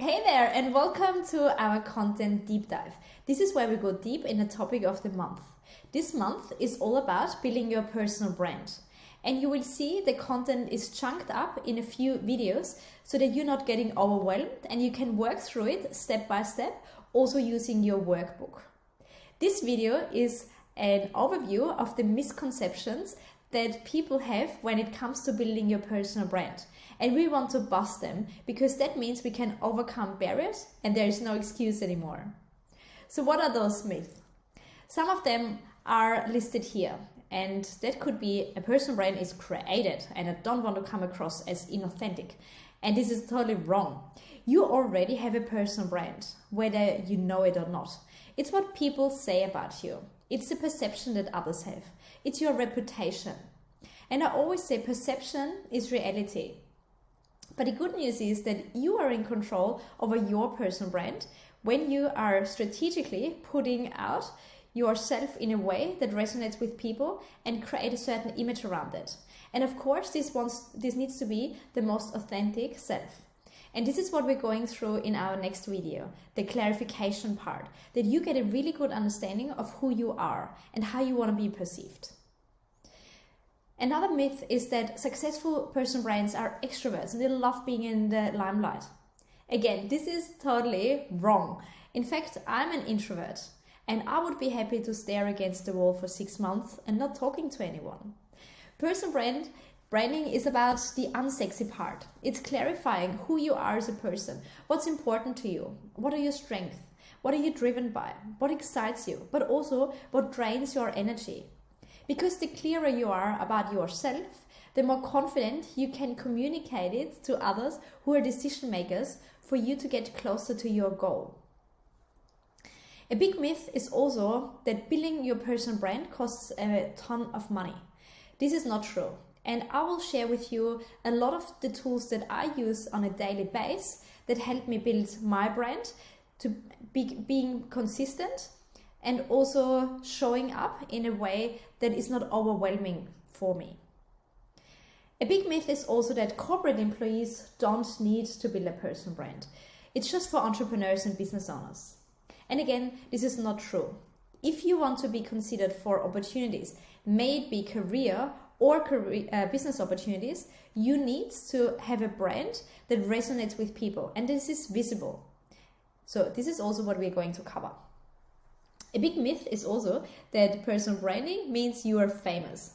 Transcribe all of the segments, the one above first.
Hey there, and welcome to our content deep dive. This is where we go deep in the topic of the month. This month is all about building your personal brand. And you will see the content is chunked up in a few videos so that you're not getting overwhelmed and you can work through it step by step, also using your workbook. This video is an overview of the misconceptions that people have when it comes to building your personal brand. And we want to bust them because that means we can overcome barriers and there is no excuse anymore. So what are those myths? Some of them are listed here, and that could be a personal brand is created and I don't want to come across as inauthentic. And this is totally wrong. You already have a personal brand, whether you know it or not. It's what people say about you. It's the perception that others have. It's your reputation. And I always say perception is reality. But the good news is that you are in control over your personal brand when you are strategically putting out yourself in a way that resonates with people and create a certain image around it. And of course, this needs to be the most authentic self. And this is what we're going through in our next video, the clarification part, that you get a really good understanding of who you are and how you want to be perceived. Another myth is that successful personal brands are extroverts and they love being in the limelight. Again, this is totally wrong. In fact, I'm an introvert and I would be happy to stare against the wall for 6 months and not talking to anyone. Personal branding is about the unsexy part. It's clarifying who you are as a person, what's important to you, what are your strengths, what are you driven by, what excites you, but also what drains your energy. Because the clearer you are about yourself, the more confident you can communicate it to others who are decision makers for you to get closer to your goal. A big myth is also that building your personal brand costs a ton of money. This is not true. And I will share with you a lot of the tools that I use on a daily basis that help me build my brand to being consistent and also showing up in a way that is not overwhelming for me. A big myth is also that corporate employees don't need to build a personal brand. It's just for entrepreneurs and business owners. And again, this is not true. If you want to be considered for opportunities, may it be career or business opportunities, you need to have a brand that resonates with people, and this is visible. So this is also what we're going to cover. A big myth is also that personal branding means you are famous.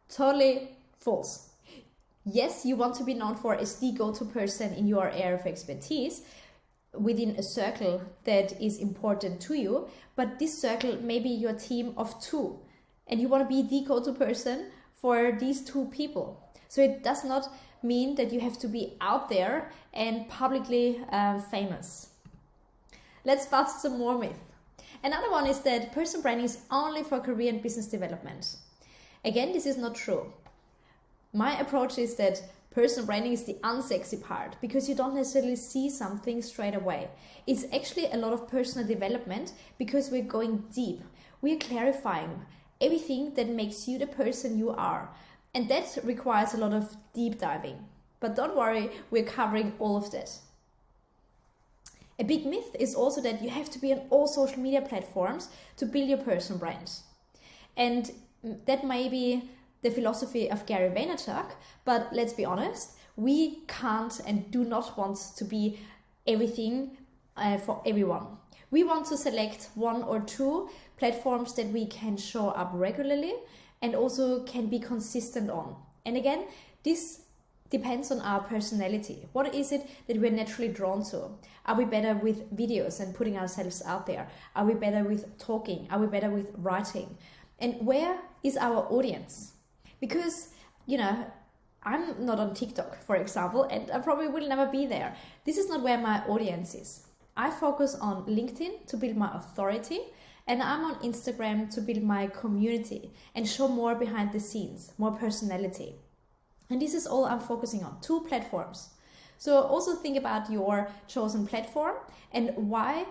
Totally false. Yes, you want to be known for as the go-to person in your area of expertise within a circle that is important to you, but this circle may be your team of 2 and you want to be the go-to person for these 2 people. So it does not mean that you have to be out there and publicly famous. Let's bust some more myths. Another one is that personal branding is only for career and business development. Again, this is not true. My approach is that personal branding is the unsexy part because you don't necessarily see something straight away. It's actually a lot of personal development because we're going deep. We're clarifying everything that makes you the person you are. And that requires a lot of deep diving. But don't worry, we're covering all of that. A big myth is also that you have to be on all social media platforms to build your personal brand. And that may be the philosophy of Gary Vaynerchuk, but let's be honest, we can't and do not want to be everything for everyone. We want to select 1 or 2 platforms that we can show up regularly and also can be consistent on. And again, this depends on our personality. What is it that we're naturally drawn to? Are we better with videos and putting ourselves out there? Are we better with talking? Are we better with writing? And where is our audience? Because, I'm not on TikTok, for example, and I probably will never be there. This is not where my audience is. I focus on LinkedIn to build my authority, and I'm on Instagram to build my community and show more behind the scenes, more personality. And this is all I'm focusing on, 2 platforms. So also think about your chosen platform and why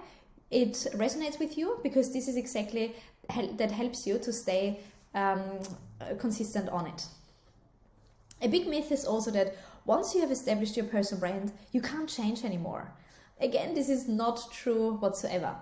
it resonates with you, because this is exactly that helps you to stay consistent on it. A big myth is also that once you have established your personal brand, you can't change anymore. Again, this is not true whatsoever.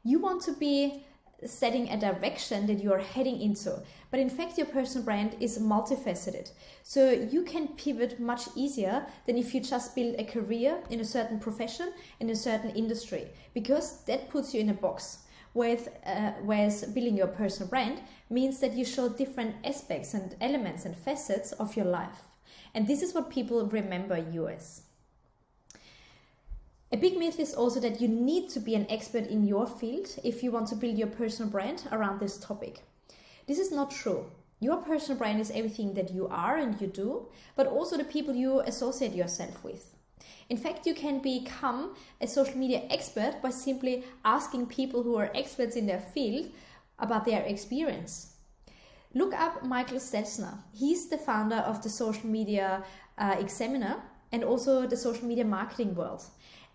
You want to be setting a direction that you are heading into, but in fact your personal brand is multifaceted, so you can pivot much easier than if you just build a career in a certain profession, in a certain industry, because that puts you in a box. Whereas building your personal brand means that you show different aspects and elements and facets of your life, and this is what people remember you as. A big myth is also that you need to be an expert in your field if you want to build your personal brand around this topic. This is not true. Your personal brand is everything that you are and you do, but also the people you associate yourself with. In fact, you can become a social media expert by simply asking people who are experts in their field about their experience. Look up Michael Stelzner. He's the founder of the Social Media Examiner and also the social media marketing world.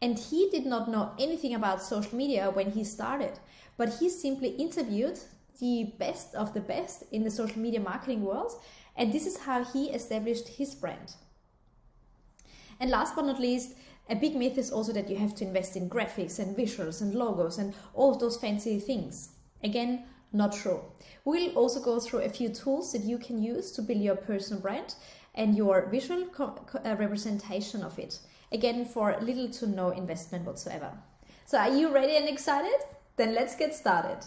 And he did not know anything about social media when he started, but he simply interviewed the best of the best in the social media marketing world, and this is how he established his brand. And last but not least, a big myth is also that you have to invest in graphics and visuals and logos and all of those fancy things. Again, not true. We'll also go through a few tools that you can use to build your personal brand and your visual representation of it. Again, for little to no investment whatsoever. So are you ready and excited? Then let's get started.